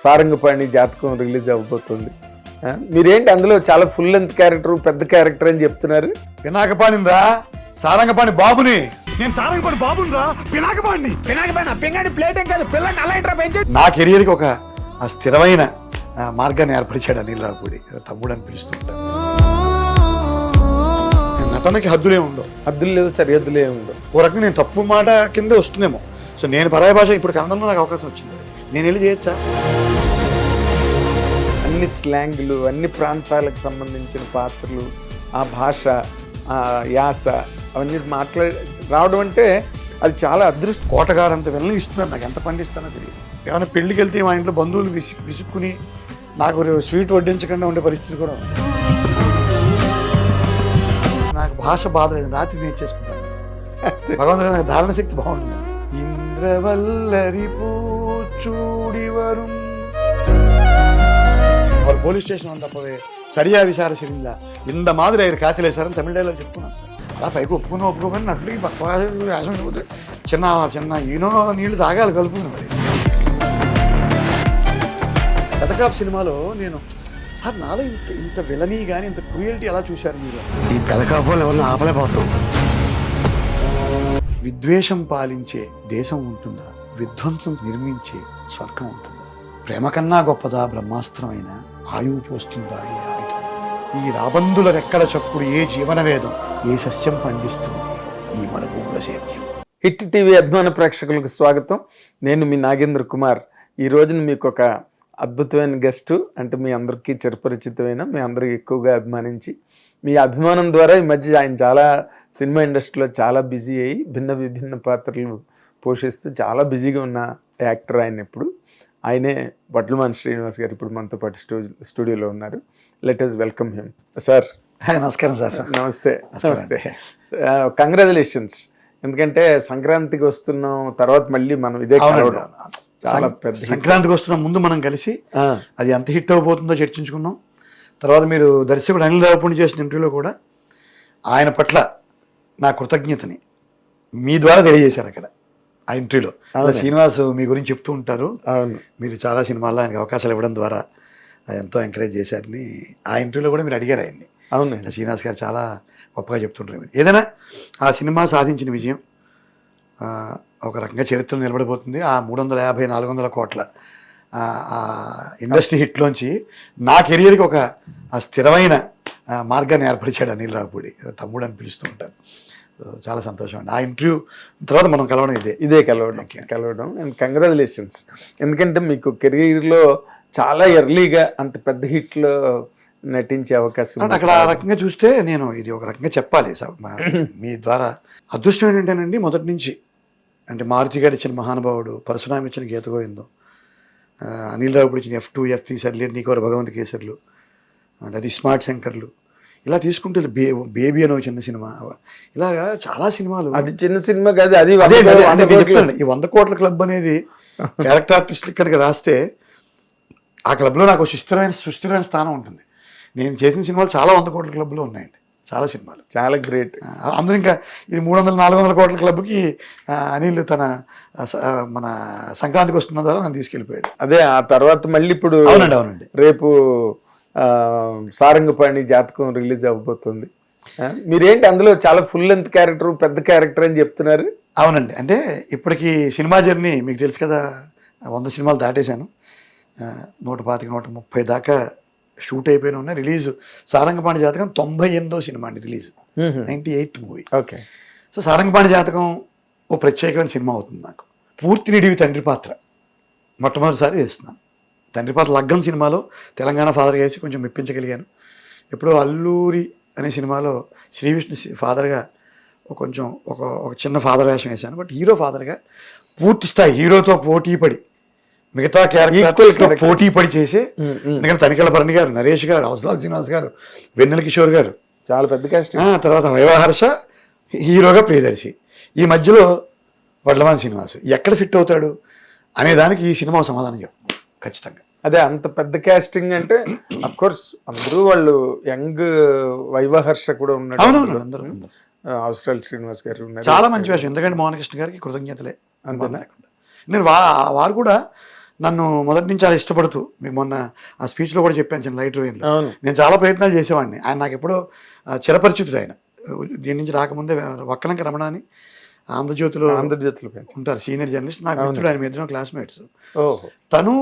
సారంగపాణి జాతకం రిలీజ్ అవబోతుంది. మీరేంటి అందులో చాలా ఫుల్ లెంత్ క్యారెక్టర్, పెద్ద క్యారెక్టర్ అని చెప్తున్నారు? పినాకపాణి రా, సారంగపాణి బాబుని. నేను సారంగపాణి బాబుని రా, పినాకపాణి పింగాడి ప్లేట్ ఏం కాదు, పిల్లని అలా ఇంట్రా పెంచే. నా కెరియర్కి ఒక స్థిరమైన మార్గాన్ని ఏర్పరిచాడు అనిల్ రావుపూడి. తమ్ముడు అని పిలుస్తుంటాను. నటనకి హద్దులే ఉండవు. హద్దులు లేవు, సరిహద్దులే ఉండవు. ఓ రకంగా నేను తప్పు మాట కింద వస్తుందేమో. సో నేను పరాయి భాష ఇప్పుడు కన్నడంలో నాకు అవకాశం వచ్చింది, నేను వెళ్ళి చేయొచ్చా? అన్ని స్లాంగ్లు, అన్ని ప్రాంతాలకు సంబంధించిన పాత్రలు, ఆ భాష, ఆ యాస, అవన్నీ రావడం అంటే అది చాలా అదృష్టం. కోటగారు అంత వెళ్ళని ఇస్తున్నారు, నాకు ఎంత పండిస్తానో తెలియదు. ఏమైనా పెళ్లికి వెళ్తే మా ఇంట్లో బంధువులు విసుక్కుని నాకు స్వీట్ వడ్డించకుండా ఉండే పరిస్థితి కూడా ఉంది. నాకు భాష బాధ లేదు, రాత్రి నేర్చేసుకుంటాను. భగవంతుడు నాకు ధారణ శక్తి బాగుంటుంది. ఇంద్రవల్లరి పూచూడి వరుం ஒரு போலீஸ் ஸ்டேஷன் வந்தப்போவே சரியா விசாரிச்சிருந்தா இந்த மாதிரி அவர் காத்திலே சார் தமிழ் డైలాగ్ చెప్పుకున్నాను సార్. అలా పైకి ఒప్పుకోమని నటుడికి వేషం పోతే చిన్న చిన్న ఈనో నీళ్లు తాగాలి కలుపుకుని. మరి పెదకాపు సినిమాలో నేను సార్ నాలో ఇంత విలనీ కానీ ఇంత క్రూయల్టీ ఎలా చూశారు మీరు? ఈ పెదకాపులు ఎవరిని ఆపలేకపోతాం. విద్వేషం పాలించే దేశం ఉంటుందా? విధ్వంసం నిర్మించే స్వర్గం ఉంటుందా? ప్రేమ కన్నా గొప్పదా బ్రహ్మాస్త్రమైన ఆయువు పోస్తుందా ఈ ఆయుధం? ఈ రాబందుల రెక్కల చప్పుడు ఏ జీవన వేదం, ఏ సస్యం పండిస్తుంది ఈ మరుభూముల సేద్యం. హిట్ టీవీ అభిమాన ప్రేక్షకులకు స్వాగతం. నేను మీ నాగేంద్ర కుమార్. ఈ రోజున మీకు ఒక అద్భుతమైన గెస్టు, అంటే మీ అందరికీ చిరపరిచితమైన, మీ అందరికీ ఎక్కువగా అభిమానించి, మీ అభిమానం ద్వారా ఈ మధ్య ఆయన చాలా సినిమా ఇండస్ట్రీలో చాలా బిజీ అయ్యి విభిన్న పాత్రలు పోషిస్తూ చాలా బిజీగా ఉన్న యాక్టర్ ఆయన. ఇప్పుడు ఆయనే వడ్లమాన్ శ్రీనివాస్ గారు ఇప్పుడు మనతో పాటు స్టూడియోలో ఉన్నారు. Let us welcome him. Sir నమస్కారం సార్. నమస్తే. నమస్తే. కంగ్రాచులేషన్స్. ఎందుకంటే సంక్రాంతికి వస్తున్నాం, తర్వాత మళ్ళీ మనం ఇదే చాలా పెద్ద సంక్రాంతికి వస్తున్న ముందు మనం కలిసి అది ఎంత హిట్ అవ్వబోతుందో చర్చించుకున్నాం. తర్వాత మీరు దర్శకుడు అనిల్ రావుపూడి చేసిన ఇంటర్వ్యూలో కూడా ఆయన పట్ల నా కృతజ్ఞతని మీ ద్వారా తెలియజేశారు అక్కడ ఆ ఇంటర్వ్యూలో. శ్రీనివాస్ మీ గురించి చెప్తూ ఉంటారు, మీరు చాలా సినిమాల్లో ఆయనకు అవకాశాలు ఇవ్వడం ద్వారా ఎంతో ఎంకరేజ్ చేశారని ఆ ఇంటర్వ్యూలో కూడా మీరు అడిగారు ఆయన్ని. అవును, శ్రీనివాస్ గారు చాలా గొప్పగా చెప్తుంటారు. ఏదైనా ఆ సినిమా సాధించిన విజయం ఒక రకంగా చరిత్రలో నిలబడిపోతుంది. ఆ 350-400 కోట్ల ఇండస్ట్రీ హిట్లోంచి నా కెరియర్కి ఒక స్థిరమైన మార్గాన్ని ఏర్పరిచాడు అనిల్ రావుపూడి. తమ్ముడు అని పిలుస్తూ ఉంటాను. చాలా సంతోషం అండి. ఆ ఇంటర్వ్యూ తర్వాత మనం కలవడం ఇదే కలవడం అండ్ కంగ్రాచులేషన్స్. ఎందుకంటే మీకు కెరీర్లో చాలా ఎర్లీగా అంత పెద్ద హిట్లో నటించే అవకాశం. అక్కడ ఆ రకంగా చూస్తే నేను ఇది ఒక రకంగా చెప్పాలి మీ ద్వారా. అదృష్టం ఏంటంటేనండి, మొదటి నుంచి అంటే మారుతి గారు ఇచ్చిన మహానుభావుడు, పరశురామి ఇచ్చిన గీతగోవిందం, అనిల్ రావుపూడి ఇచ్చిన F2, F3 సర్లే నీకోరు భగవంత్ కేసర్లు, అది స్మార్ట్ శంకర్లు, ఇలా తీసుకుంటే బేబీ అని ఒక చిన్న సినిమా, ఇలాగా చాలా సినిమాలు. అది చిన్న సినిమా కాదు, అది ఈ 100 కోట్ల క్లబ్ అనేది క్యారెక్టర్ ఆర్టిస్ట్ ఇక్కడికి రాస్తే ఆ క్లబ్లో నాకు సుస్థిరమైన స్థానం ఉంటుంది. నేను చేసిన సినిమాలు చాలా 100 కోట్ల క్లబ్లో ఉన్నాయండి, చాలా సినిమాలు. చాలా గ్రేట్. అందరూ ఇంకా ఇది 300-400 కోట్ల క్లబ్కి అనిల్ తన మన సంక్రాంతికి వస్తున్న ద్వారా నన్ను తీసుకెళ్ళిపోయాడు. అదే ఆ తర్వాత మళ్ళీ ఇప్పుడు అవునండి రేపు సారంగపాణి జాతకం రిలీజ్ అవబోతుంది. మీరేంటి అందులో చాలా ఫుల్ లెంత్ క్యారెక్టర్, పెద్ద క్యారెక్టర్ అని చెప్తున్నారు? అవునండి, అంటే ఇప్పటికి సినిమా జర్నీ మీకు తెలుసు కదా, 100 సినిమాలు దాటేశాను. 125-130 దాకా షూట్ అయిపోయిన ఉన్నాయి. రిలీజ్ సారంగపాణి జాతకం 98వ సినిమా అండి, release 98th movie. Okay. So Sarangapani జాతకం ఓ ప్రత్యేకమైన సినిమా అవుతుంది. నాకు పూర్తి నిడివి తండ్రి పాత్ర మొట్టమొదటిసారి చేస్తున్నాను. తండ్రి పాత్ర లగ్గం సినిమాలో తెలంగాణ ఫాదర్గా వేసి కొంచెం మెప్పించగలిగాను. ఎప్పుడో అల్లూరి అనే సినిమాలో శ్రీవిష్ణు ఫాదర్గా కొంచెం ఒక చిన్న ఫాదర్ వేషం వేశాను. బట్ హీరో ఫాదర్గా పూర్తి స్థాయి హీరోతో పోటీపడి మిగతా క్యారెక్టర్తో పోటీ పడి చేసే, ఎందుకంటే తనికెళ్ళ భరణి గారు, నరేష్ గారు, అవసరాల శ్రీనివాస్ గారు, వెన్నెల కిషోర్ గారు, చాలా పెద్ద కాస్ట్. తర్వాత వైవాహర్ష హీరోగా ప్రియదర్శి, ఈ మధ్యలో వడ్లమాన్ శ్రీనివాస్ ఎక్కడ ఫిట్ అవుతాడు అనే దానికి ఈ సినిమా సమాధానం చెప్పు ఖచ్చితంగా. అదే అంత పెద్ద కాస్టింగ్ అంటే అఫ్ కోర్స్ అందరూ వాళ్ళు యంగ్, వైవాహర్ష కూడా ఉన్నాడు, అందరూ అవసరాల శ్రీనివాస్ గారు ఉన్నారు. చాలా మంచి విషయం, ఎందుకంటే మోహనకృష్ణ గారికి కృతజ్ఞతలే. నేను వారు కూడా నన్ను మొదటి నుంచి చాలా ఇష్టపడుతూ, మీకు మొన్న ఆ స్పీచ్లో కూడా చెప్పాను చిన్న లైట్ రేంజ్లో, అవును. నేను చాలా ప్రయత్నాలు చేసేవాడిని. ఆయన నాకు ఎప్పుడో చిరపరిచితుడు. ఆయన దీని నుంచి రాకముందే వక్కలంక రమణ అని ఆంధ్రజ్యోతిలో ఉంటారు, సీనియర్ జర్నలిస్ట్, నాకు మిత్రుడు. ఆయన ఇద్దరం క్లాస్మేట్స్. ఓహో. తను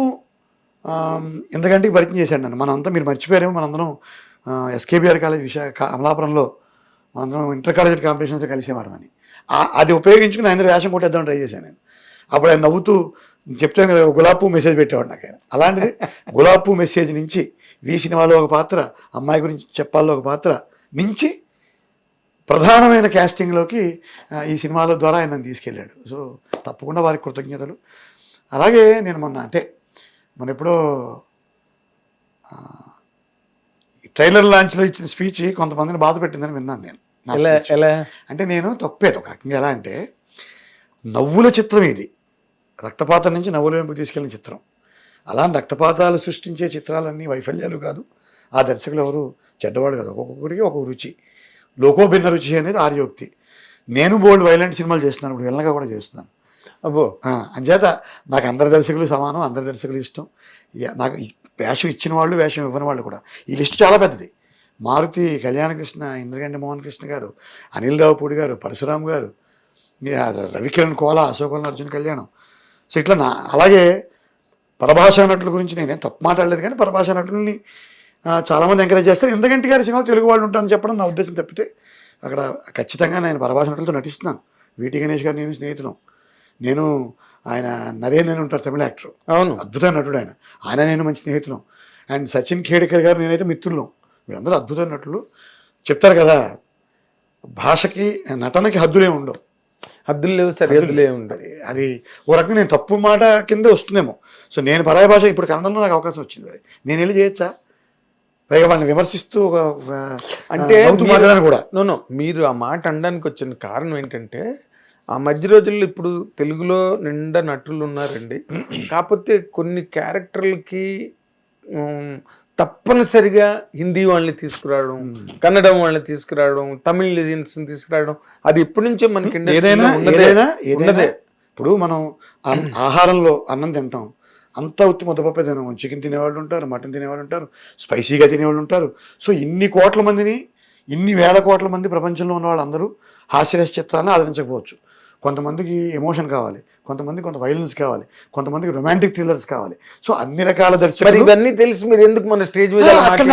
ఇంతకంటికి పరిచయం చేశాడు నన్ను. మనంతా మీరు మర్చిపోయారేమో, మనందరం ఎస్కేబిఆర్ కాలేజ్ అమలాపురంలో మనందరం ఇంటర్ కాలేజ్ కాంపిటీషన్స్లో కలిసేవారం అని. అది ఉపయోగించుకుని ఆయన వేషం కొట్టేద్దామని ట్రై చేశాను నేను. అప్పుడు ఆయన నవ్వుతూ చెప్తాను కదా, గులాబ్ పువ్వు మెసేజ్ పెట్టేవాడు నాకు ఆయన. అలాంటిది గులాబ్ పువ్వు మెసేజ్ నుంచి వి సినిమాలో ఒక పాత్ర, అమ్మాయి గురించి చెప్పాలో ఒక పాత్ర నుంచి ప్రధానమైన క్యాస్టింగ్లోకి ఈ సినిమాల ద్వారా ఆయన నన్ను తీసుకెళ్ళాడు. సో తప్పకుండా వారికి కృతజ్ఞతలు. అలాగే నేను మొన్న ఎప్పుడో ట్రైలర్ లాంచ్లో ఇచ్చిన స్పీచ్ కొంతమందిని బాధ పెట్టిందని విన్నాను నేను. అంటే నేను తప్పేది ఒక రకంగా. ఎలా అంటే, నవ్వుల చిత్రం ఇది, రక్తపాతం నుంచి నవ్వుల వైపు తీసుకెళ్ళిన చిత్రం. అలాంటి రక్తపాతాలు సృష్టించే చిత్రాలన్నీ వైఫల్యాలు కాదు. ఆ దర్శకులు ఎవరు చెడ్డవాడు కాదు. ఒక్కొక్కడికి ఒక్కొక్క రుచి, లోకో భిన్న రుచి అనేది ఆర్యోక్తి. నేను బోల్డ్ వైలెంట్ సినిమాలు చేస్తున్నాను, ఇప్పుడు విలన్గా కూడా చేస్తున్నాను. అబ్బో. అంచేత నాకు అందరి దర్శకులు సమానం, అందరి దర్శకులు ఇష్టం. నాకు వేషం ఇచ్చిన వాళ్ళు, వేషం ఇవ్వని వాళ్ళు కూడా. ఈ లిస్టు చాలా పెద్దది. మారుతి, కళ్యాణకృష్ణ, ఇంద్రగంటి మోహన్ కృష్ణ గారు, అనిల్ రావుపూడి గారు, పరశురామ్ గారు, రవికిరణ్ కోలా, అశోక్ అర్జున్ కళ్యాణం. సో ఇట్లా అలాగే పరభాషా నటుల గురించి నేనేం తప్పు మాట్లాడలేదు, కానీ పరభాషా నటుల్ని చాలామంది ఎంకరేజ్ చేస్తారు. ఇంద్రగంటి గారి సినిమాలు తెలుగు వాళ్ళు ఉంటారని చెప్పడం నా ఉద్దేశం తప్పితే, అక్కడ ఖచ్చితంగా నేను పరభాషా నటులతో నటిస్తున్నాను. వీటి గణేష్ గారు నేను స్నేహితులం. నేను ఆయన నరేన్ అని ఉంటారు, తమిళ యాక్టర్, అవును, అద్భుతమైన నటుడు ఆయన నేను మంచి స్నేహితులం. అండ్ సచిన్ ఖేడ్కర్ గారు నేనైతే మిత్రులం. వీళ్ళందరూ అద్భుతమైన నటులు. చెప్తారు కదా, భాషకి నటనకి హద్దులే ఉండవు, హద్దులు లేవు, సరిహద్దులే ఉండవు. అది ఓ రకంగా నేను తప్పు మాట కింద వస్తుందేమో. సో నేను పరాయ భాష ఇప్పుడు కన్నడంలో నాకు అవకాశం వచ్చింది, మరి నేను వెళ్ళి చేయొచ్చా? పైగా వాళ్ళని విమర్శిస్తూ అంటే కూడా నో మీరు ఆ మాట అనడానికి వచ్చిన కారణం ఏంటంటే, ఆ మధ్య రోజుల్లో ఇప్పుడు తెలుగులో నిండా నటులు ఉన్నారండి. కాకపోతే కొన్ని క్యారెక్టర్లకి తప్పనిసరిగా హిందీ వాళ్ళని తీసుకురావడం, కన్నడం వాళ్ళని తీసుకురావడం, తమిళ లెజెండ్స్ని తీసుకురావడం, అది ఎప్పటి నుంచో మనకి ఏదైనా ఇప్పుడు మనం ఆహారంలో అన్నం తింటాం, అంతా ఉత్తి ముద్దపప్పే తినాం. చికెన్ తినేవాళ్ళు ఉంటారు, మటన్ తినేవాళ్ళు ఉంటారు, స్పైసీగా తినేవాళ్ళు ఉంటారు. సో ఇన్ని కోట్ల మందిని, ఇన్ని వేల కోట్ల మంది ప్రపంచంలో ఉన్న వాళ్ళందరూ హాస్యరస చిత్రాన్ని ఆదరించకపోవచ్చు. కొంతమందికి ఎమోషన్ కావాలి, కొంతమందికి కొంత వైలెన్స్ కావాలి, కొంతమందికి రొమాంటిక్ థ్రిల్లర్స్ కావాలి. సో అన్ని రకాల దర్శకులు. ఇవన్నీ తెలిసి మీరు ఎందుకు మన స్టేజ్ మీద అక్కడ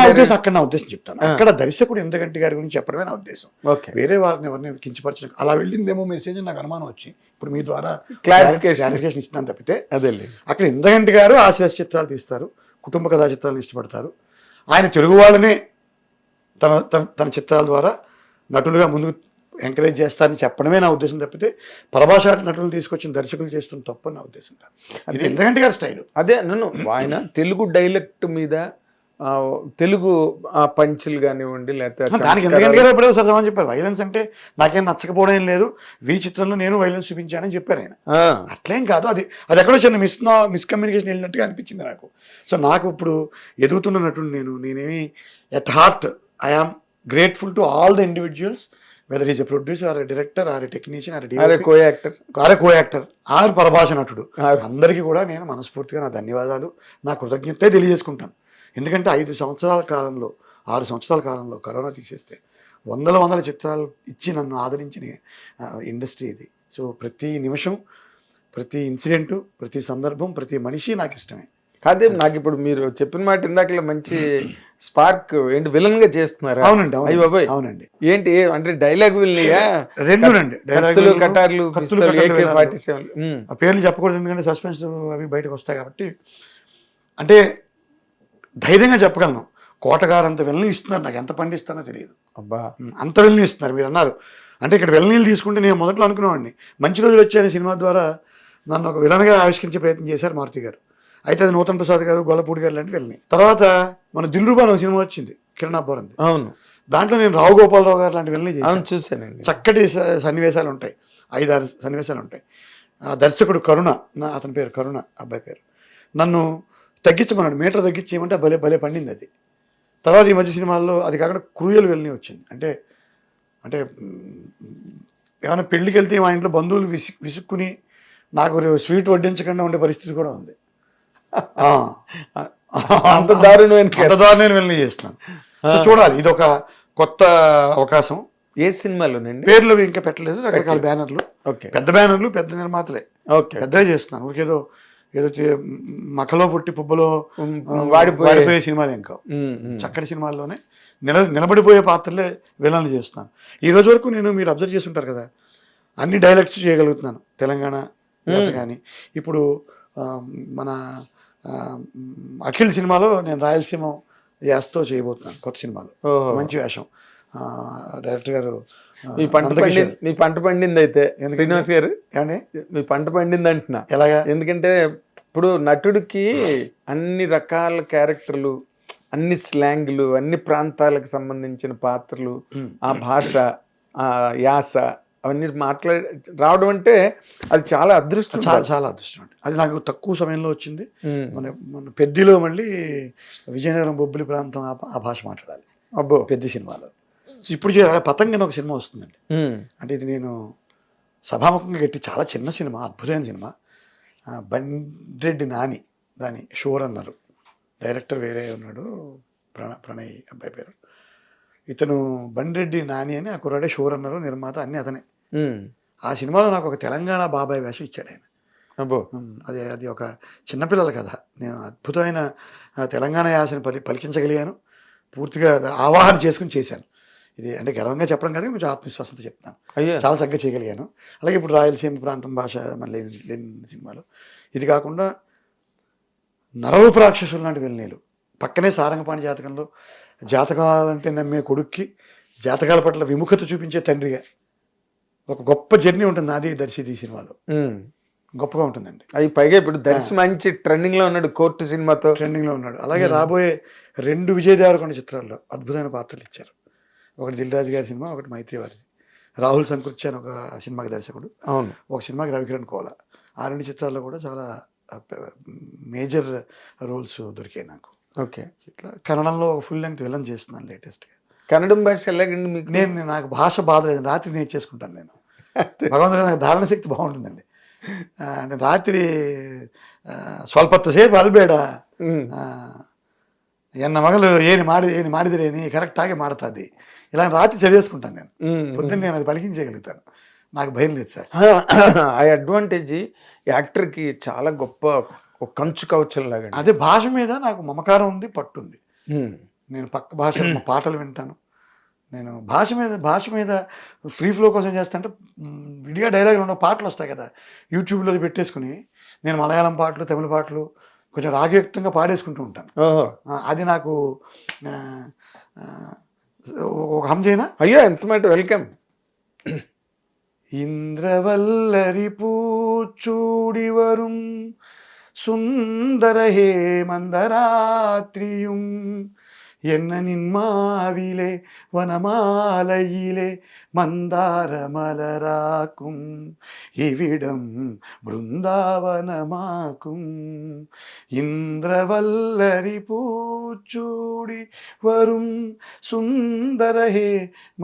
నా ఉద్దేశం చెప్తాను. అక్కడ దర్శకుడు ఇంద్రగంటి గారి గురించి చెప్పడమే నా ఉద్దేశం. వేరే వారిని ఎవరిని కించపరచడం అలా వెళ్ళిందేమో మెసేజ్ నాకు అనుమానం వచ్చి ఇప్పుడు మీ ద్వారా క్లారిఫికేషన్ ఇస్తున్నాను తప్పితే, అక్కడ ఇంద్రగంటి గారు హాస్యరస చిత్రాలు తీస్తారు, కుటుంబ కథా చిత్రాలు ఇష్టపడతారు. ఆయన తెలుగు వాళ్ళనే తన చిత్రాల ద్వారా నటులుగా ముందుకు ఎంకరేజ్ చేస్తారని చెప్పడమే నా ఉద్దేశం తప్పితే, పరభాషా నటులను తీసుకొచ్చిన దర్శకులు చేస్తున్న తప్పు నా ఉద్దేశం కాదు. అది ఇంద్రగంటి గారి స్టైల్. అదే ఆయన తెలుగు డైలెక్ట్ మీద తెలుగు పంచులు కానివ్వండి, లేకపోతే దానికి ఇంద్రగంటి గారు ఎప్పుడో సరసమని చెప్పారు. వైలెన్స్ అంటే నాకేం నచ్చకపోవడం ఏం లేదు, ఈ చిత్రంలో నేను వైలెన్స్ చూపించానని చెప్పారు ఆయన. అట్లేం కాదు, అది ఎక్కడో చిన్న మిస్కమ్యూనికేషన్ వెళ్ళినట్టుగా అనిపించింది నాకు. సో నాకు ఇప్పుడు ఎదుగుతున్న నటుడు నేనేమి at heart I am grateful to all the individuals, whether is a producer or a director or a technician or co actor or పరభాష నటుడు, అందరికీ కూడా నేను మనస్ఫూర్తిగా నా ధన్యవాదాలు, నా కృతజ్ఞతే తెలియజేసుకుంటాను. ఎందుకంటే 6 సంవత్సరాల కాలంలో కరోనా తీసేస్తే వందల చిత్రాలు ఇచ్చి నన్ను ఆదరించిన ఇండస్ట్రీ ఇది. సో ప్రతి నిమిషం, ప్రతి ఇన్సిడెంటు, ప్రతి సందర్భం, ప్రతి మనిషి నాకు ఇష్టమే. అదే నాకు ఇప్పుడు మీరు చెప్పిన మాట ఇందాక మంచి స్పార్క్ ఏంటి విలన్ గా చేస్తున్నారు. అవునండి, అవునండి. ఏంటి అంటే డైలాగ్ విల్నియా? రెండునండి, కటార్లు, ఆ పేర్లు చెప్పకూడదు ఎందుకంటే సస్పెన్స్ అవి బయటకు వస్తాయి కాబట్టి. అంటే ధైర్యంగా చెప్పగలను, కోటగారు అంత వెళ్ళని ఇస్తున్నారు, నాకు ఎంత పండిస్తానో తెలియదు. అబ్బా, అంత వెళ్ళని ఇస్తున్నారు. మీరు అన్నారు అంటే ఇక్కడ వెళ్ళనీళ్ళు తీసుకుంటే నేను మొదట్లో అనుకునేవాడిని, మంచి రోజులు వచ్చాయని సినిమా ద్వారా నన్ను ఒక విలన్గా ఆవిష్కరించే ప్రయత్నం చేశారు మారుతి గారు. అయితే అది నూతన్ ప్రసాద్ గారు, గొల్లపూడి గారు లాంటి వెళ్ళని. తర్వాత మన దిల్రుబా ఒక సినిమా వచ్చింది, కిరణ్ అబ్బోరంది. అవును, దాంట్లో నేను రావు గోపాలరావు గారు లాంటి వెళ్ళని చేశాను, చూశానండి. చక్కటి సన్నివేశాలు ఉంటాయి, 5-6 సన్నివేశాలు ఉంటాయి. దర్శకుడు కరుణ, అతని పేరు కరుణ, అబ్బాయి పేరు, నన్ను తగ్గించమన్నాడు, మీటర్ తగ్గించేయమంటే భలే పండింది అది. తర్వాత ఈ మధ్య సినిమాల్లో అది కాకుండా క్రూయల్ వెళ్ళని వచ్చింది. అంటే ఏమైనా పెళ్ళికి వెళ్తే మా ఇంట్లో బంధువులు విసుక్కుని నాకు స్వీట్ వడ్డించకుండా ఉండే పరిస్థితి కూడా ఉంది. అంత దారుణమైన అంత దారుణమైన వెళ్ళి చేస్తున్నాను. సో చూడాలి, ఇది ఒక కొత్త అవకాశం. ఏ సినిమాలోనండి? పేర్లు ఇంకా పెట్టలేదు, రకరకాల బ్యానర్లు, ఓకే పెద్ద బ్యానర్లు, పెద్ద నిర్మాతలే, ఓకే పెద్దగా చేస్తున్నాను. ఊరికేదో ఏదో మఖలో పుట్టి పుబ్బలో వాడిపోయే వాడిపోయే సినిమాలు ఇంకా చక్కటి సినిమాల్లోనే నిలబడిపోయే పాత్రలే విలన్లు చేస్తున్నాను. ఈ రోజు వరకు నేను, మీరు అబ్జర్వ్ చేసి ఉంటారు కదా, అన్ని డైలెక్ట్స్ చేయగలుగుతున్నాను, తెలంగాణ యాస కానీ. ఇప్పుడు మన అఖిల్ సినిమాలో నేను రాయలసీమ యాసతో చేయబోతున్నాను కొత్త సినిమాలో. మంచి వేషం. డైరెక్టర్ గారు మీ పంట పండింది అయితే శ్రీనివాస్ గారు, ఏమండి మీ పంట పండింది అంటున్నా. ఎలాగా? ఎందుకంటే ఇప్పుడు నటుడికి అన్ని రకాల క్యారెక్టర్లు, అన్ని స్లాంగ్లు, అన్ని ప్రాంతాలకు సంబంధించిన పాత్రలు, ఆ భాష, ఆ యాస, అవన్నీ మాట్లాడి రావడం అంటే అది చాలా అదృష్టం. చాలా చాలా అదృష్టం అండి. అది నాకు తక్కువ సమయంలో వచ్చింది. మన పెద్దిలో మళ్ళీ విజయనగరం బొబ్బిలి ప్రాంతం ఆ భాష మాట్లాడాలి అబ్బో పెద్ద సినిమాలో. ఇప్పుడు పతంగ్ అని ఒక సినిమా వస్తుందండి. అంటే ఇది నేను సభాముఖంగా కట్టి, చాలా చిన్న సినిమా, అద్భుతమైన సినిమా. బండ్రెడ్డి నాని దాని షోర్ అన్నారు, డైరెక్టర్ వేరే ఉన్నాడు, ప్రణయ్ అబ్బాయి పేరు. ఇతను బండ్రెడ్డి నాని అని, ఆ కుర్రాడే షోర్ అన్నారు, నిర్మాత అన్నీ అతనే. ఆ సినిమాలో నాకు ఒక తెలంగాణ బాబాయ్ వేషం ఇచ్చాడు ఆయన. అబ్బో అది ఒక చిన్నపిల్లల కథ. నేను అద్భుతమైన తెలంగాణ యాసని పలికించగలిగాను, పూర్తిగా ఆవాహన చేసుకుని చేశాను. ఇది అంటే గర్వంగా చెప్పడం కదా, కొంచెం ఆత్మవిశ్వాసంతో చెప్తాను. చాలా చక్కగా చేయగలిగాను. అలాగే ఇప్పుడు రాయలసీమ ప్రాంతం భాష మళ్ళీ లేని సినిమాలో. ఇది కాకుండా నరరూప రాక్షసులు లాంటి వెళ్ళనీలు, పక్కనే సారంగపాణి జాతకంలో జాతకాలంటే నమ్మే కొడుక్కి జాతకాల పట్ల విముఖత చూపించే తండ్రిగా ఒక గొప్ప జర్నీ ఉంటుంది నాది దర్శిది ఈ సినిమాలో. గొప్పగా ఉంటుందండి. అది పైగా ఇప్పుడు దర్శి మంచి ట్రెండింగ్ లో ఉన్నాడు, కోర్టు సినిమాతో ట్రెండింగ్ లో ఉన్నాడు. అలాగే రాబోయే 2 విజయ్ దేవరకొండ చిత్రాల్లో అద్భుతమైన పాత్రలు ఇచ్చారు. ఒకటి దిల్ రాజు గారి సినిమా, ఒకటి మైత్రి వారిది. రాహుల్ సంకృత్య అని ఒక సినిమాకి దర్శకుడు, అవును, ఒక సినిమాకి రవికిరణ్ కోలా. ఆ 2 చిత్రాల్లో కూడా చాలా మేజర్ రోల్స్ దొరికాయి నాకు. ఓకే, ఇట్లా కన్నడంలో ఒక ఫుల్ లెంగ్త్ విలన్ చేస్తున్నాను లేటెస్ట్గా. కన్నడం భాష ఎలాగండి మీకు? నాకు భాష బాధ లేదు, రాత్రి నేర్చేసుకుంటాను నేను. భగవంతుడు నాకు ధారణ శక్తి బాగుంటుందండి. నేను రాత్రి ಸ್ವಲ್ಪತ್ತసేపు ಅಲ್ಬೇಡ ఎన్న మగలు ఏని మాడిదిరేని కరెక్టాగే మాడుతుంది, ఇలా రాత్రి చదివేసుకుంటాను నేను. పొద్దున్న నేను అది పలికించగలుగుతాను, నాకు భయం లేదు సార్. ఆ అడ్వాంటేజ్ యాక్టర్కి చాలా గొప్ప ఒక కంచు కవచం లాగా. అదే భాష మీద నాకు మమకారం ఉంది, పట్టుంది. నేను పక్క భాష పాటలు వింటాను. నేను భాష మీద ఫ్రీ ఫ్లో కోసం చేస్తాంటే విడిగా డైలాగులు ఉన్న పాటలు వస్తాయి కదా, యూట్యూబ్లో పెట్టేసుకుని నేను మలయాళం పాటలు, తమిళ పాటలు కొంచెం రాగయుక్తంగా పాడేసుకుంటూ ఉంటాను. అది నాకు ఒక హంజైనా. అయ్యో ఎంత మాట, వెల్కమ్. ఇంద్రవల్లరి పూచూడి వరుం సుందర హేమందరాత్రియుం என்ன நின்மாவிலே வனமாலையிலே மந்தார மலராக்கும் இவ்விடம் பிருந்தாவனமாக்கும் இந்திரவல்லரி பூச்சூடி வரும் సుందరహే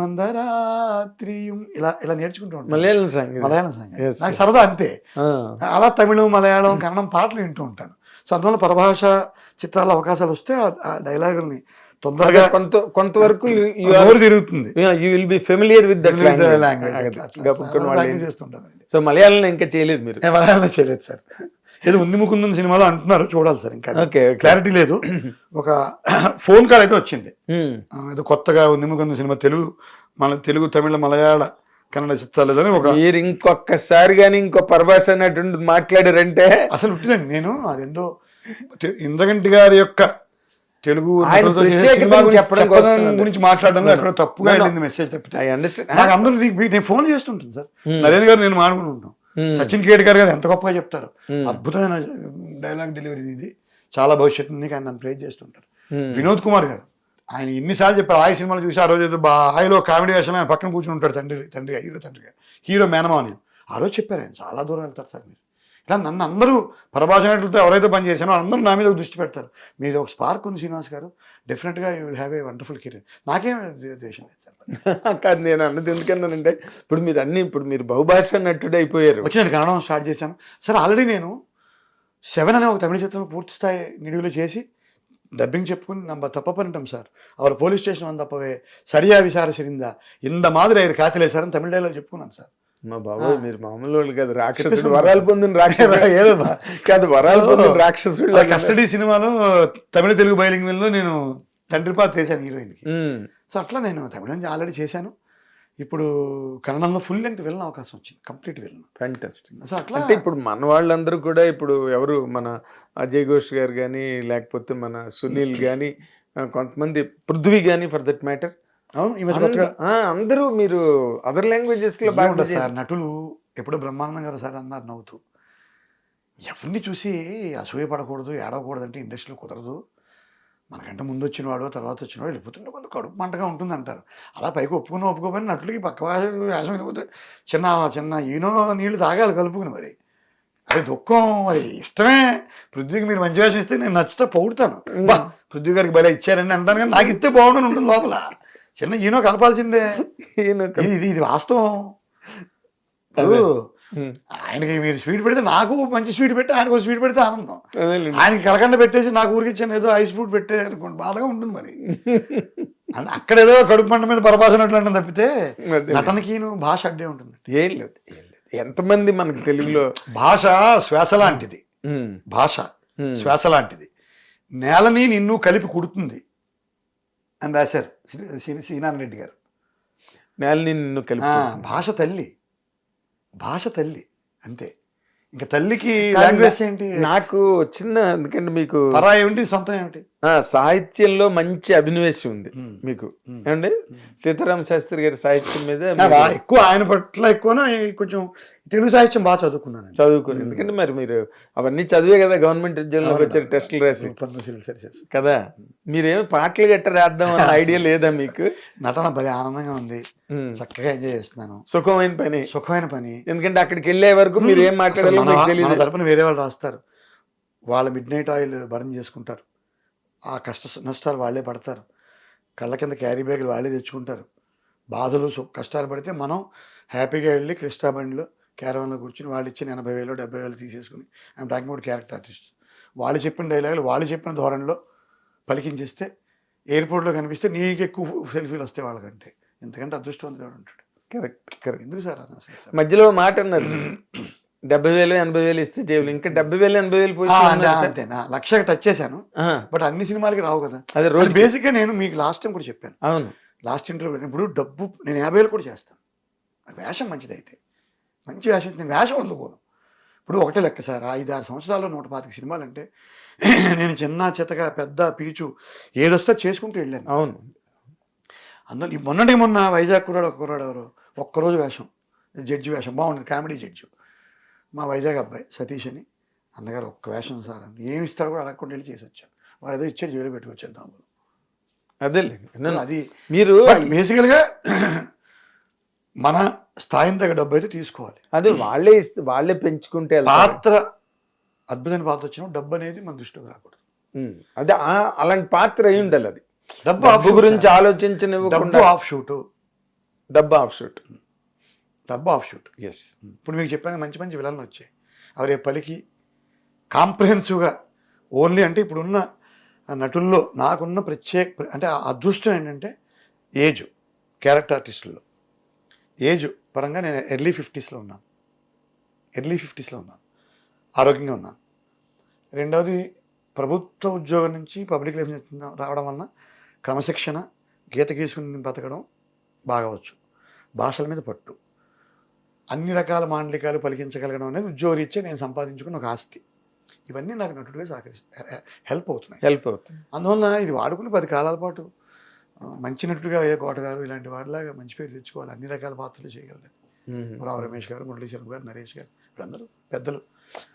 మందరాత్రియం. ఇలా నేర్చుకుంటూ ఉంటాను. మలయాళం సాంగ్ నాకు సరదా అంతే. అలా తమిళం, మలయాళం, కన్నడం పాటలు వింటూ ఉంటాను. సో అందువల్ల పరభాష చిత్రాల అవకాశాలు వస్తే ఆ డైలాగుల్ని తొందరగా కొంతవరకు తిరుగుతుంది. You will be familiar with that language. So Malayalam ఇంకా చేయలేదు మీరు? మలయాళం చేయలేదు సార్. ఏదో ఉంది ముకుందని సినిమాలో అంటున్నారు, చూడాలి సార్. ఇంకా క్లారిటీ లేదు. ఒక ఫోన్ కాల్ అయితే వచ్చింది, ఏదో కొత్తగా ఉంది ముకుంద సినిమా తెలుగు, తమిళ, మలయాళ, కన్నడ చిత్రాలేదని. మీరు ఇంకొకసారి కానీ ఇంకో పరభాష అన్నట్టు మాట్లాడారంటే అసలు ఉంటుందండి. నేను అదేందో ఇంద్రగంటి గారి యొక్క తెలుగు చెప్పడం గురించి మాట్లాడడంలో ఎక్కడ తప్పుగా వెళ్ళింది మెసేజ్ తప్పితే. నాకు అందరూ నేను ఫోన్ చేస్తుంటాను సార్, నరేంద్ర గారు నేను మాట్లాడుకుంటూ ఉంటాం. సచిన్ కేడ్కర్ గారు ఎంత గొప్పగా చెప్తారు, అద్భుతమైన డైలాగ్ డెలివరీ ఇది, చాలా భవిష్యత్తు ఉంది, కానీ నన్ను ప్రేజ్ చేస్తుంటారు. వినోద్ కుమార్ గారు, ఆయన ఎన్నిసార్లు చెప్పారు, ఆయ సినిమాలు చూసి ఆ రోజు ఆయలో కామెడీ వేషాలు ఆయన పక్కన కూర్చుని ఉంటాడు, తండ్రిగా హీరో మేనమా అని. ఆ రోజు చెప్పారు ఆయన, చాలా దూరం వెళ్తారు సార్ మీరు. ఇలా నన్ను అందరూ పరభాష నటులతో ఎవరైతే పని చేశానో అందరూ నా మీద దృష్టి పెడతారు. మీది ఒక స్పార్క్ ఉంది శ్రీనివాస్ గారు, డెఫినెట్గా you will have a wonderful career. నాకేం ద్వేషం లేదు సార్. కాదు, నేను అన్నది ఎందుకన్నానంటే ఇప్పుడు మీరు బహుభాష నటుడు అయిపోయారు. వచ్చి నేను కన్నడం స్టార్ట్ చేశాను సార్. ఆల్రెడీ నేను 7 అనే ఒక తమిళ చిత్రం పూర్తి స్థాయి నిడివిలో చేసి డబ్బింగ్ చెప్పుకుని நம்ம தப்பு பண்ணிட்டோம் சார் அவர் పోలీస్ స్టేషన్ వந்தப்பவே சரியா విచారించిందా ఇంత మాదిరి ఆయన కాతిలే సార్ అని తమిళ డైలాగ్ చెప్పుకున్నాను సార్. మా బాబాయ్ మీరు మామూలు వాళ్ళు కాదు, రాక్షసుడు వరాలు పొందిన రాక్షసుడు ఏదో కాదు, వరాలు పొందిన రాక్షసుడు. కస్టడీ సినిమాలో తమిళ తెలుగు బైలింగ్వల్ లో నేను తండ్రి పాత్ర చేశాను హీరోయిన్కి. సో అట్లా నేను తమిళం ఆల్రెడీ చేశాను. ఇప్పుడు కన్నడంలో ఫుల్ లెంగ్త్ వెళ్ళిన అవకాశం వచ్చింది, కంప్లీట్ వెళ్ళిన. ఫ్యాంటాస్టిక్. సో అట్లా అంటే ఇప్పుడు మన వాళ్ళందరూ కూడా ఇప్పుడు ఎవరు మన అజయ్ ఘోష్ గారు కానీ లేకపోతే మన సునీల్ కానీ కొంతమంది పృథ్వీ కానీ ఫర్ దట్ మ్యాటర్ అవును ఈ మధ్య కొత్తగా అందరూ మీరు అదర్ లాంగ్వేజెస్ లో బాగా ఉంటుంది సార్. నటులు ఎప్పుడో బ్రహ్మానందం గారు సార్ అన్నారు నవ్వుతూ, ఎవరిని చూసి అసూయపడకూడదు ఏడవకూడదు అంటే ఇండస్ట్రీలో కుదరదు. మనకంటే ముందు వచ్చినవాడు తర్వాత వచ్చినవాడు వెళ్ళిపోతుంటే కొంత కడుపు మంటగా ఉంటుంది అంటారు. అలా పైకి ఒప్పుకోపోయిన నటులకి పక్క వేషం వెళ్ళిపోతే చిన్న చిన్న ఈనో నీళ్లు తాగాలి కలుపుకుని. మరి అది దుఃఖం, మరి ఇష్టమే. పృథ్వీకి మీరు మంచి వేషం ఇస్తే నేను నచ్చుతా పొగుడుతాను, బా పృథ్వీ గారికి భలే ఇచ్చారండి అంటాను. కానీ నాకు ఇస్తే బాగుండని ఉంటుంది లోపల. చిన్న ఈనో కలపాల్సిందే. ఇది వాస్తవం. ఆయనకి మీరు స్వీట్ పెడితే నాకు మంచి స్వీట్ పెట్టి ఆయనకు స్వీట్ పెడితే ఆనందం. ఆయనకి కలకండ పెట్టేసి నాకు ఊరికి ఇచ్చాను ఏదో ఐస్ ఫ్రూట్ పెట్టే అనుకోండి బాధగా ఉంటుంది. మరి అక్కడేదో కడుపు పంట మీద పరపాసినట్లు అంటే తప్పితే నటనకి భాష అడ్డే ఉంటుంది. ఏం లేదు. ఎంతమంది మనకి తెలుగులో భాష శ్వాస లాంటిది. భాష శ్వాస లాంటిది. నేలని నిన్ను కలిపి కుడుతుంది అని రాశారు శ్రీనారాయణ రెడ్డి గారు. నేలని నిన్ను కలిపి భాష తల్లి, భాష తల్లి అంతే. ఇంకా తల్లికి లాంగ్వేజ్ ఏంటి? నాకు చిన్న ఎందుకంటే మీకు పరాయి ఏమిటి సొంతం ఏమిటి? సాహిత్యంలో మంచి అభినవేశం ఉంది మీకు ఏమండి. సీతారామ శాస్త్రి గారి సాహిత్యం మీద ఎక్కువ, ఆయన పట్ల ఎక్కువ కొంచెం తెలుగు సాహిత్యం బాగా చదువుకున్నాను. ఎందుకంటే మరి మీరు అవన్నీ చదివే కదా గవర్నమెంట్ ఉద్యోగంలోకి వచ్చారు, టెస్టులు రాసి కదా. మీరేమో పాటలు గట్ట రాద్దాం అన్న ఐడియా లేదా మీకు? నటన భలే ఆనందంగా ఉంది, చక్కగా ఎంజాయ్ చేస్తున్నాను. సుఖమైన పని. ఎందుకంటే అక్కడికి వెళ్ళే వరకు మీరు ఏం మాట్లాడాలో మీకు తెలియదు. తరపున వేరే వాళ్ళు రాస్తారు, వాళ్ళ మిడ్ నైట్ ఆయిల్ బర్న్ చేసుకుంటారు, ఆ కష్ట నష్టాలు వాళ్ళే పడతారు, కళ్ళ కింద క్యారీ బ్యాగులు వాళ్ళే తెచ్చుకుంటారు. బాధలు కష్టాలు పడితే మనం హ్యాపీగా వెళ్ళి క్రిస్టా బండిలో క్యారవాన్లో కూర్చుని వాళ్ళు ఇచ్చిన 80,000 70,000 తీసేసుకుని I'm talking about character artist. వాళ్ళు చెప్పిన డైలాగులు వాళ్ళు చెప్పిన ధోరణిలో పలికించేస్తే ఎయిర్పోర్ట్లో కనిపిస్తే నీకు ఎక్కువ సెల్ఫీలు వస్తాయి వాళ్ళకంటే. ఎంతకంటే అదృష్టవంతుడు ఉంటాడు. కరెక్ట్. ఎందుకు సార్ మధ్యలో మాట అన్నారు 70,000 80,000 ఇస్తే జేబులు ఇంకా 70,000 80,000 పోయి అంతేనా? 1,00,000 టచ్ చేశాను, బట్ అన్ని సినిమాలకి రావు కదా. అదే రోజు బేసిక్గా నేను మీకు లాస్ట్ టైం కూడా చెప్పాను, అవును లాస్ట్ ఇంటర్వ్యూ. ఇప్పుడు డబ్బు నేను 50,000 కూడా చేస్తాను, వేషం మంచిదైతే. మంచి వేషం నేను వేషం వదులుకోను. ఇప్పుడు ఒకటే లెక్క సార్, 5-6 సంవత్సరాల్లో 125 సినిమాలు అంటే నేను చిన్న చితగా పెద్ద పీచు ఏదొస్తే చేసుకుంటూ వెళ్ళాను. అవును. అందులో మొన్న వైజాగ్ కుర్రాడు ఎవరు ఒక్కరోజు వేషం, జడ్జి వేషం బాగుంటుంది, కామెడీ జడ్జి. మా వైజాగ్ అబ్బాయి సతీష్ అని, అన్నగారు ఒక్క వేషం సార్ అని ఏమి ఇస్తాడు కూడా అడగకుండా వెళ్ళి చేసి వచ్చాను. వాడు ఏదో ఇచ్చాడు, జైలు పెట్టుకొచ్చేద్దాం. అదే అది మీరు బేసికల్గా మన స్థాయిని తగ్గ డబ్బు అయితే తీసుకోవాలి. అదే వాళ్ళే పెంచుకుంటే పాత్ర అద్భుతమైన పాత్ర వచ్చిన డబ్బు అనేది మన దృష్టికి రాకూడదు. అదే అలాంటి పాత్ర అయి ఉండాలి. అది డబ్బు గురించి ఆలోచించని ఆఫ్ షూట్. ఎస్. ఇప్పుడు మీకు చెప్పాను మంచి మంచి విలన్లు వచ్చాయి, అవరే పలికి కాంప్రహెన్సివ్గా ఓన్లీ. అంటే ఇప్పుడున్న నటుల్లో నాకున్న ప్రత్యేక అంటే అదృష్టం ఏంటంటే ఏజ్, క్యారెక్టర్ ఆర్టిస్టుల్లో ఏజ్ పరంగా నేను ఎర్లీ 50sలో ఉన్నాను, ఆరోగ్యంగా ఉన్నాను. రెండవది ప్రభుత్వ ఉద్యోగం నుంచి పబ్లిక్ లైఫ్ రావడం వలన క్రమశిక్షణ, గీత గీసుకుని బతకడం బాగా వచ్చు, భాషల మీద పట్టు, అన్ని రకాల మాండలికాలు పలికించగలగడం అనేది ఉద్యోగరీత్యా నేను సంపాదించుకున్న ఒక ఆస్తి. ఇవన్నీ నాకు నటుడిగా హెల్ప్ అవుతున్నాయి. అందువల్ల ఇది వాడుకుని 10 కాలాల పాటు మంచి నటుడిగా కోట గారు ఇలాంటి వారిలాగా మంచి పేరు తెచ్చుకోవాలి, అన్ని రకాల పాత్రలు చేయగలరు. రావు రమేష్ గారు, మురళీశ్వరం గారు, నరేష్ గారు, వీళ్ళందరూ పెద్దలు.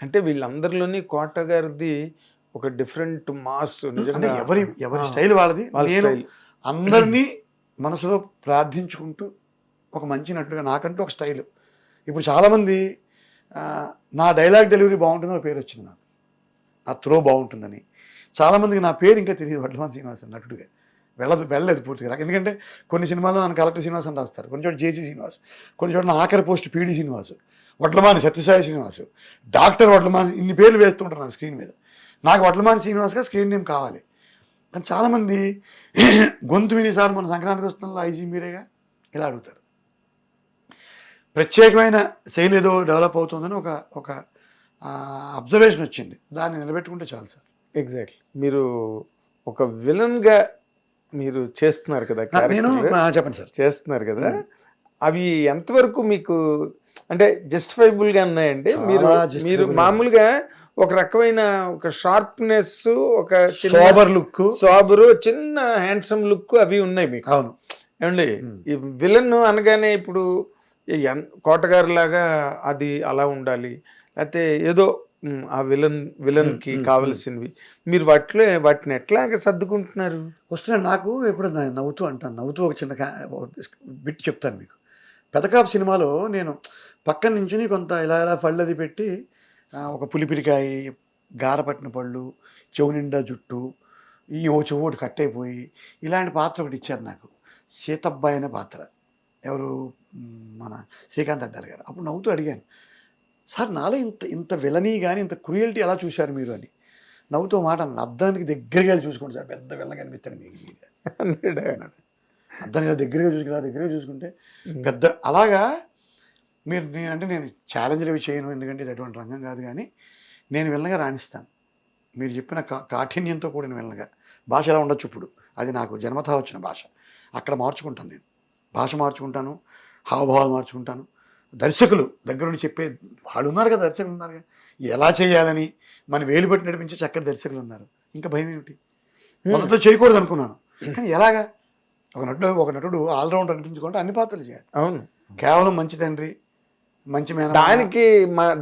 అంటే వీళ్ళందరిలోని కోట గారిది ఒక డిఫరెంట్ మాస్, ఎవరి స్టైల్ వాళ్ళది. నేను అందరినీ మనసులో ప్రార్థించుకుంటూ ఒక మంచి నటుడిగా నాకంటూ ఒక స్టైల్. ఇప్పుడు చాలామంది నా డైలాగ్ డెలివరీ బాగుంటుందని పేరు వచ్చింది, నాకు నా త్రో బాగుంటుందని. చాలామందికి నా పేరు ఇంకా తెలియదు, వడ్లమాన్ శ్రీనివాస్ నటుడిగా వెళ్ళలేదు పూర్తిగా. ఎందుకంటే కొన్ని సినిమాల్లో నన్ను కలెక్టర్ శ్రీనివాస్ అని రాస్తారు, కొన్ని చోట జేసీ శ్రీనివాస్, కొన్ని చోట నా ఆఖరి post PD Srinivas, Vadlamani Satyasai Srinivasu, doctor Vadlamani, ఇన్ని పేర్లు వేస్తుంటారు నా స్క్రీన్ మీద. నాకు వడ్లమాని శ్రీనివాస్గా స్క్రీన్ నేమ్ కావాలి. కానీ చాలామంది గొంతు విని సార్ మన సంక్రాంతికి వస్తున్న ఐజీ మీరేగా ఇలా అడుగుతారు. ప్రత్యేకమైన శైలి ఏదో డెవలప్ అవుతుందని ఒక అబ్జర్వేషన్ వచ్చింది. దాన్ని నిలబెట్టుకుంటే చాలు సార్. ఎగ్జాక్ట్లీ. మీరు ఒక విలన్గా మీరు చేస్తున్నారు కదా, నేను క్యారెక్టర్ చెప్పండి సార్. చేస్తున్నారు కదా, అవి ఎంతవరకు మీకు అంటే జస్టిఫైబుల్ గా ఉన్నాయండి? మీరు చాలా మీరు justifiable. మామూలుగా ఒక రకమైన ఒక షార్ప్నెస్, ఒక సోబర్ లుక్, సోబరు, చిన్న హ్యాండ్సమ్ లుక్ అవి ఉన్నాయి మీకు. అవును ఏమండి, ఈ విలన్ అనగానే ఇప్పుడు కోటగారు లాగా అది అలా ఉండాలి, లేకపోతే ఏదో ఆ విలన్ కి కావలసినవి మీరు వాటిని ఎట్లాగా సర్దుకుంటున్నారు? వస్తున్నాడు. నాకు ఎప్పుడు నవ్వుతూ అంటాను, నవ్వుతూ ఒక చిన్న బిట్ చెప్తాను మీకు. పెదకాపు సినిమాలో నేను పక్కన నుంచి కొంత ఇలా పళ్ళు అది పెట్టి ఒక పులిపిరికాయ, గారపట్టిన పళ్ళు, చెవు నిండా జుట్టు, ఈ ఓ చెవుడు కట్ అయిపోయి ఇలాంటి పాత్ర ఒకటి ఇచ్చారు నాకు. సీతబ్బాయి అనే పాత్ర, ఎవరు మన శ్రీకాంత్ అడ్డారు గారు. అప్పుడు నవ్వుతూ అడిగాను, సార్ నాలో ఇంత విలనీ కానీ ఇంత క్రూయల్టీ ఎలా చూశారు మీరు అని. నవ్వుతూ మాట అన్నాడు, అద్దానికి దగ్గరగా చూసుకోండి సార్, పెద్ద విలన్ కనిపిస్తాను మీకు అన్నాడు. అద్దానికి దగ్గరగా చూసుకుంటే పెద్ద అలాగా మీరు నేను ఛాలెంజ్లు అవి చేయను, ఎందుకంటే ఇది అటువంటి రంగం కాదు. కానీ నేను విలన్గా రాణిస్తాను. మీరు చెప్పిన కాఠిన్యంతో కూడిన విలన్గా. భాష ఎలా ఉండొచ్చు ఇప్పుడు, అది నాకు జన్మతా వచ్చిన భాష. అక్కడ మార్చుకుంటాను, నేను భాష మార్చుకుంటాను, హావభావాలు మార్చుకుంటాను. దర్శకులు దగ్గరుండి చెప్పే వాళ్ళు ఉన్నారు కదా, దర్శకులు ఉన్నారు కదా, ఎలా చేయాలని మన వేలు పెట్టి నడిపించే చక్కటి దర్శకులు ఉన్నారు. ఇంకా భయం ఏమిటి? మొదట్లో చేయకూడదు అనుకున్నాను, కానీ ఎలాగా? ఒక నటుడు ఆల్రౌండ్ అనిపించుకుంటే అన్ని పాత్రలు చేయాలి. అవును, కేవలం మంచి తండ్రి, మంచి మేన,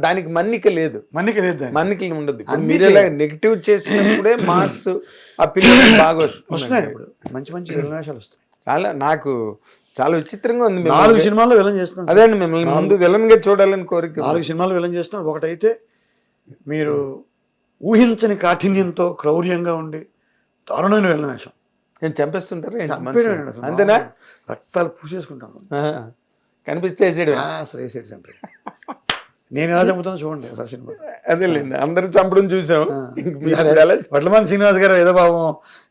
దానికి మన్నిక లేదు, మన్నికలు ఉండదు. మీరు నెగిటివ్ చేసినప్పుడే మాస్ ఆ పిల్లలు బాగా వస్తున్నాయి. ఇప్పుడు మంచి విలనాశాలు వస్తాయి. చాలా విచిత్రంగా ఉంది. 4 సినిమాల్లో విలన్ చేస్తున్నాను. అదే అండి, మిమ్మల్ని ముందు విలన్ గా చూడాలని కోరిక. 4 సినిమాల్లో విలన్ చేస్తున్నాను. ఒకటైతే మీరు ఊహించని కాఠిన్యంతో క్రౌర్యంగా ఉండి దారుణమైన విలన్ వేషం. నేను చంపేస్తుంటారా అంతేనా? రక్తాలు పూసేసుకుంటాను, కనిపిస్తే అసలు వేసేడు చంపే. నేను ఎలా చంపుతానో చూడండి ఒకసారి సినిమా. అదేలేండి, అందరూ చంపడం చూసాం. వడ్లమాని శ్రీనివాస్ గారు ఏదో పాపం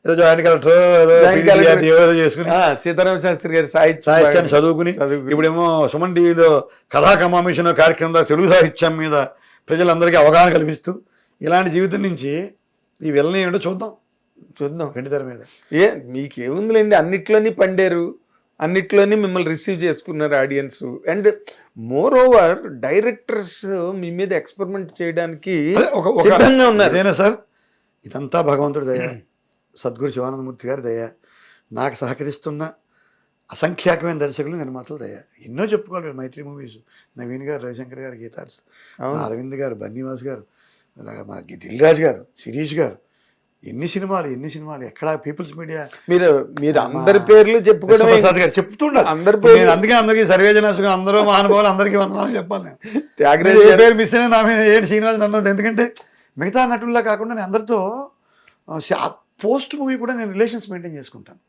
ఏదో జాయింట్ కలెక్టర్ ఏదో చేసుకుని, సీతారామ శాస్త్రి గారు సాహిత్యాన్ని చదువుకుని ఇప్పుడేమో సుమన్ టీవీలో కథా కమామిషన్ కార్యక్రమం ద్వారా తెలుగు సాహిత్యం మీద ప్రజలందరికీ అవగాహన కల్పిస్తూ ఇలాంటి జీవితం నుంచి ఈ విలన్ ఏమిటో చూద్దాం వెండితెర మీద. మీకేముందిలేండి, అన్నిట్లోని పండారు, అన్నిట్లోని మిమ్మల్ని రిసీవ్ చేసుకున్నారు audience. And moreover directors మీ మీద ఎక్స్పెరిమెంట్ చేయడానికి సిద్ధంగా ఉన్నారు. అదేనా సార్, ఇదంతా భగవంతుడి దయ, సద్గురు శివానందమూర్తి గారి దయ, నాకు సహకరిస్తున్న అసంఖ్యాకమైన దర్శకులు, నిర్మాతలు దయ. ఎన్నో చెప్పుకోవాలి. మైత్రి మూవీస్, నవీన్ గారు, రవిశంకర్ గారు, గీతార్స్, అరవింద్ గారు, బన్నీవాస్ గారు, మా దిల్ రాజు గారు, శిరీష్ గారు, ఎన్ని సినిమాలు ఎక్కడ పీపుల్స్ మీడియా. మీరు అందరి పేర్లు చెప్పుకోవడం గారు చెప్తుండారు. అందుకే అందరికీ సర్వేజనాసుగా అందరూ మహానుభావులు అందరికీ వందనాలు చెప్పాలి. నేను పేరు మిస్ అయినా నా మీద ఏంటి శ్రీనివాస్ నన్ను, ఎందుకంటే మిగతా నటుల్లా కాకుండా నేను అందరితో పోస్ట్ మూవీ కూడా నేను రిలేషన్స్ మెయింటైన్ చేసుకుంటాను.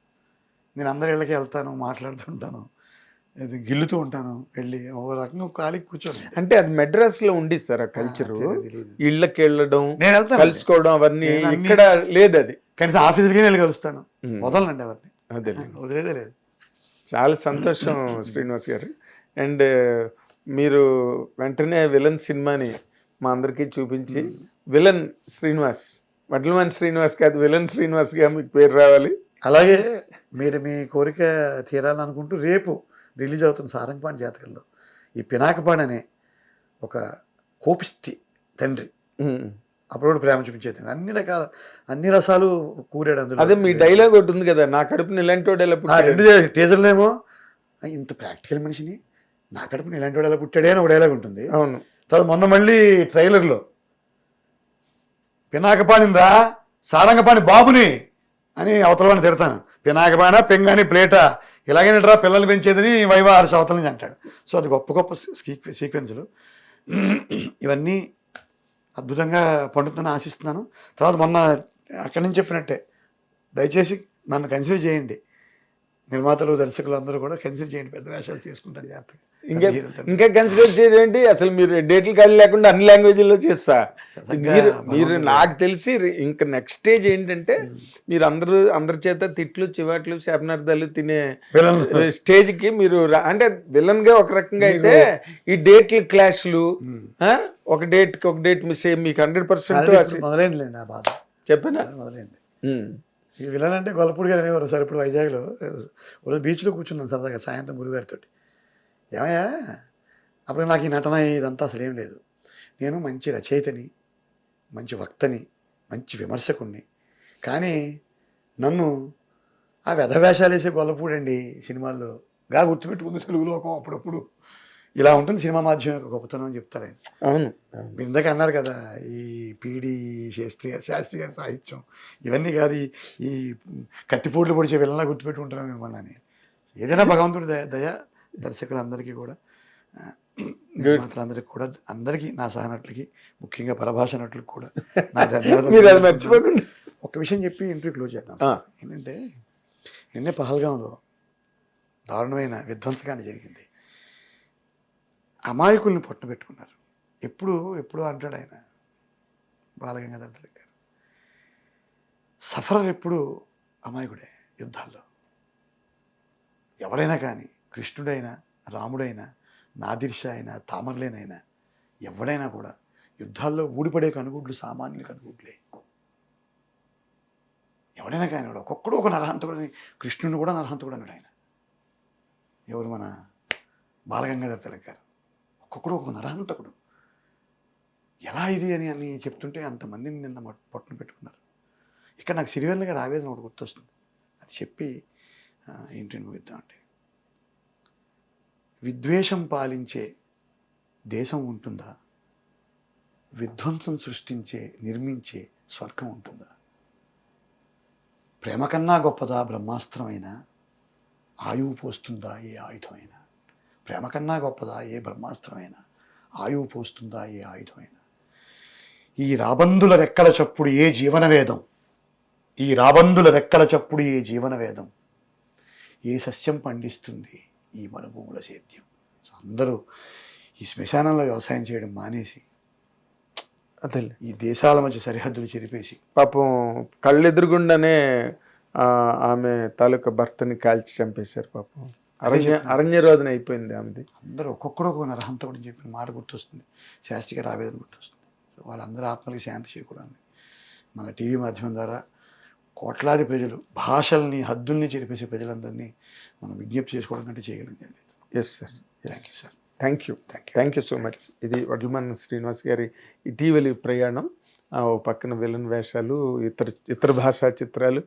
నేను అందరి ఇళ్ళకి వెళ్తాను, మాట్లాడుతుంటాను, గిల్లుతూ ఉంటాను, వెళ్ళి ఓ రకంగా ఖాళీ కూర్చోను. అంటే అది మెడ్రాస్ లో ఉంది సార్ ఆ కల్చర్, ఇళ్ళకి వెళ్ళడం, నేను వెళ్తాను, కలుసుకోవడం, అవన్నీ ఇక్కడ లేదు. అది కనీసం ఆఫీసులకి వెళ్ళి కలుస్తాను, వదలనండి ఎవరిని, అదే వదిలేదే లేదు. చాలా సంతోషం శ్రీనివాస్ గారు. అండ్ మీరు వెంటనే విలన్ సినిమాని మా అందరికీ చూపించి, విలన్ శ్రీనివాస్, వడ్లమాని శ్రీనివాస్ కాదు, విలన్ శ్రీనివాస్గా మీకు పేరు రావాలి. అలాగే మీరు మీ కోరిక తీరాలనుకుంటూ రేపు రిలీజ్ అవుతున్న సారంగపాణి జాతకంలో ఈ పినాకపాణి అనే ఒక కోపిష్టి తండ్రి, అప్పుడు ప్రేమ చూపించే తండ్రి, అన్ని రసాలు కూరాడు అందులో. అదే మీ డైలాగ్ ఒకటి ఉంది కదా, నా కడుపుని ఇలాంటి వాడు ఎలా పుట్టాడు. 2 టీజర్లేమో ఇంత ప్రాక్టికల్ మనిషిని నా కడుపుని ఇలాంటి వాడు ఎలా పుట్టాడే అని ఒక డైలాగ్ ఉంటుంది. అవును. తర్వాత మొన్న మళ్ళీ ట్రైలర్లో పినాకపాణిని రా సారంగపాణి బాబుని అని అవతల వాడిని తిడతాను. పినాకపాణ పెంగాని ప్లేటా ఇలాగేనట్రా పిల్లల్ని పెంచేదని వైవా హర్ష అవతల నుంచి అంటాడు. సో అది గొప్ప సీక్వెన్సులు. ఇవన్నీ అద్భుతంగా పండుతుందని ఆశిస్తున్నాను. తర్వాత మొన్న అక్కడి నుంచి చెప్పినట్టే దయచేసి నన్ను కన్సిడర్ చేయండి. నిర్మాతలు దర్శకులు అందరూ కూడా కన్సిడర్ చేయండి, పెద్ద వేషాలు చేసుకుంటారు హ్యాపీగా. ఇంకా కన్సిడర్ చేయండి. అసలు మీరు డేట్లు ఖాళీ లేకుండా అన్ని లాంగ్వేజ్లో చేస్తా. మీరు నాకు తెలిసి ఇంకా నెక్స్ట్ స్టేజ్ ఏంటంటే మీరు అందరి చేత తిట్లు చివాట్లు శాపనార్థాలు తినే స్టేజ్ కి మీరు అంటే విలన్ గా ఒక రకంగా అయితే ఈ డేట్లు క్లాష్లు, ఒక డేట్ మిస్ అయ్యి మీకు 100% మొదలైందిలేండి ఆ బాధ. చెప్పనా? మొదలైంది. ఈ విలన్ అంటే గొల్లపూడి గారు అనేవారు సార్. ఇప్పుడు వైజాగ్లో రోజు బీచ్లో కూర్చున్నాను సరదాగా సాయంత్రం గురుగారితో. ఏమయ్యా అప్పుడు నాకు ఈ నటన ఇదంతా అసలు ఏం లేదు. నేను మంచి రచయితని, మంచి వక్తని, మంచి విమర్శకుణ్ణి. కానీ నన్ను ఆ వ్యధవేషాలు వేసే గొల్లపూడండి సినిమాల్లో గుర్తుపెట్టుకుంది తెలుగు లోకం. అప్పుడప్పుడు ఇలా ఉంటుంది సినిమా మాధ్యమం యొక్క గొప్పతనం అని చెప్తారు ఆయన. అవును, మీరు ఇందాక అన్నారు కదా, ఈ పీడి శాస్త్రి గారి సాహిత్యం ఇవన్నీ కాదు, ఈ కత్తిపోట్లు పొడిచే విలన్లా గుర్తుపెట్టుకుంటాను మిమ్మల్ని అని. ఏదైనా భగవంతుడి దయ దర్శకులందరికీ కూడా, నిర్మాతలందరికీ కూడా, అందరికీ, నా సహనటులకి, ముఖ్యంగా పరభాష నటులకు కూడా నా ధన్యవాదాలు. మర్చిపోకుండా ఒక విషయం చెప్పి ఇంటర్వ్యూ క్లోజ్ చేద్దాం. ఏంటంటే నిన్నే పహల్గాంలో దారుణమైన విధ్వంసకాండ జరిగింది. అమాయకుల్ని పొట్టబెట్టుకున్నారు. ఎప్పుడు అంటాడు ఆయన బాలగంగాధర్ తిలక్ గారు, సఫరర్ ఎప్పుడు అమాయకుడే యుద్ధాల్లో. ఎవడైనా కానీ, కృష్ణుడైనా, రాముడైనా, నాదిర్షా అయినా, తామర్లేనైనా, ఎవడైనా కూడా యుద్ధాల్లో ఊడిపడే కనుగుడ్లు సామాన్యుల కనుగుడ్లే. ఎవడైనా కానీ ఒక్కొక్కడు ఒక నరహంతకుడని, కృష్ణుని కూడా నరహంతకుడు అన్నాడు ఆయన. ఎవరు? మన బాలగంగాధర్ తిలక్ గారు. ఒక్కొక్కడు ఒక నరహంతకుడు. ఎలా ఇది అని చెప్తుంటే అంతమందిని నిన్న పొట్టను పెట్టుకున్నారు. ఇక్కడ నాకు సిరివెన్నెల గారు ఆవేదన ఒకటి గుర్తొస్తుంది. అది చెప్పి ఏంటి ముగిద్దామంటే, విద్వేషం పాలించే దేశం ఉంటుందా? విధ్వంసం సృష్టించే, నిర్మించే స్వర్గం ఉంటుందా? ప్రేమ కన్నా గొప్పదా బ్రహ్మాస్త్రమైనా? ఆయువు పోస్తుందా ఏ ఆయుధమైనా? ప్రేమ కన్నా గొప్పదా ఏ బ్రహ్మాస్త్రమైనా? ఆయువు పోస్తుందా ఏ ఆయుధమైనా? ఈ రాబందుల రెక్కల చప్పుడు ఏ జీవనవేదం? ఈ రాబందుల రెక్కల చప్పుడు ఏ జీవనవేదం? ఏ సస్యం పండిస్తుంది ఈ మరుభూముల సేద్యం? సో అందరూ ఈ శ్మశానంలో వ్యవసాయం చేయడం మానేసి, అదే ఈ దేశాల మధ్య సరిహద్దులు చెరిపేసి, పాపం కళ్ళెదురుగుండానే ఆమె తాలూకా భర్తని కాల్చి చంపేశారు. పాపం అరణ్యరోధన అయిపోయింది ఆమెది. అందరూ ఒక్కొక్కడు ఒక నరహంతకుడు చెప్పిన మాట గుర్తొస్తుంది, శాస్త్రి గారి ఆవేదన గుర్తొస్తుంది. వాళ్ళందరూ ఆత్మలకి శాంతి చేకూరాలని మన టీవీ మాధ్యమం ద్వారా కోట్లాది ప్రజలు, భాషల్ని, హద్దుల్ని చెరిపేసే ప్రజలందరినీ మనం విజ్ఞప్తి చేసుకోవడం కంటే చేయగలిగింది. Yes sir, sir, thank you so much. ఇది వడ్లమన్ శ్రీనివాస్ గారి ఇటీవలి ప్రయాణం. ఓ పక్కన విలన్ వేషాలు, ఇతర భాషా చిత్రాలు,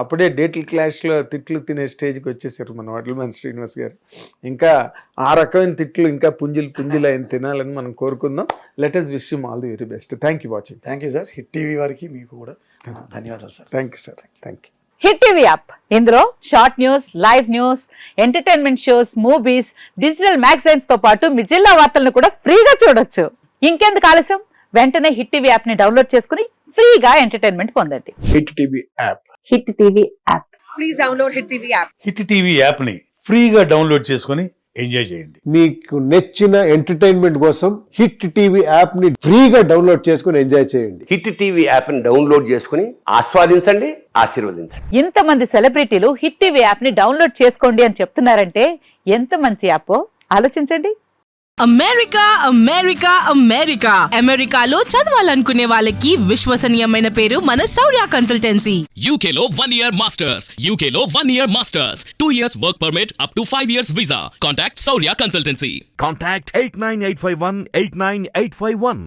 అప్పుడే డేట్ల క్లాష్లో తిట్లు తినే స్టేజ్కి వచ్చేసారు మన వడ్లమన్ శ్రీనివాస్ గారు. ఇంకా ఆ రకమైన తిట్లు ఇంకా పుంజులు ఆయన తినాలని మనం కోరుకుందాం. Let us wish him all the very best. Thank you watching. Thank you sir. Hit TV వారికి మీకు కూడా ధన్యవాదాలు sir. Thank you sir. Thank you. Hit TV app, ఇందులో short news, live news, entertainment shows, movies, digital magazines తో పాటు మీ జిల్లా వార్తలను కూడా ఫ్రీగా చూడొచ్చు. ఇంకెందుకు ఆలస్యం, వెంటనే హిట్ టీవీ యాప్ ని డౌన్లోడ్ చేసుకుని ఫ్రీగా ఎంటర్టైన్మెంట్ పొందండి. Hit TV app. Hit TV app. Please download Hit TV app. Hit TV app ని ఫ్రీగా డౌన్లోడ్ చేసుకొని ఎంజాయ్ చేయండి. మీకు నచ్చిన ఎంటర్టైన్మెంట్ కోసం హిట్ టీవీ యాప్ ని ఫ్రీగా డౌన్లోడ్ చేసుకుని ఎంజాయ్ చేయండి. హిట్ టీవీ యాప్ ని డౌన్లోడ్ చేసుకుని ఆస్వాదించండి, ఆశీర్వదించండి. ఇంతమంది సెలబ్రిటీలు హిట్ టీవీ యాప్ ని డౌన్లోడ్ చేసుకోండి అని చెప్తున్నారంటే ఎంత మంచి యాప్ ఆలోచించండి. అమెరికా అమెరికాలో చదవాలనుకునే వాళ్ళకి విశ్వసనీయమైన పేరు మన శౌర్య కన్సల్టెన్సీ. UK లో 1 year masters. UK లో 1 year masters. 2 years work permit up to 5 years visa. Contact Saurya Consultancy. Contact 89851 89851.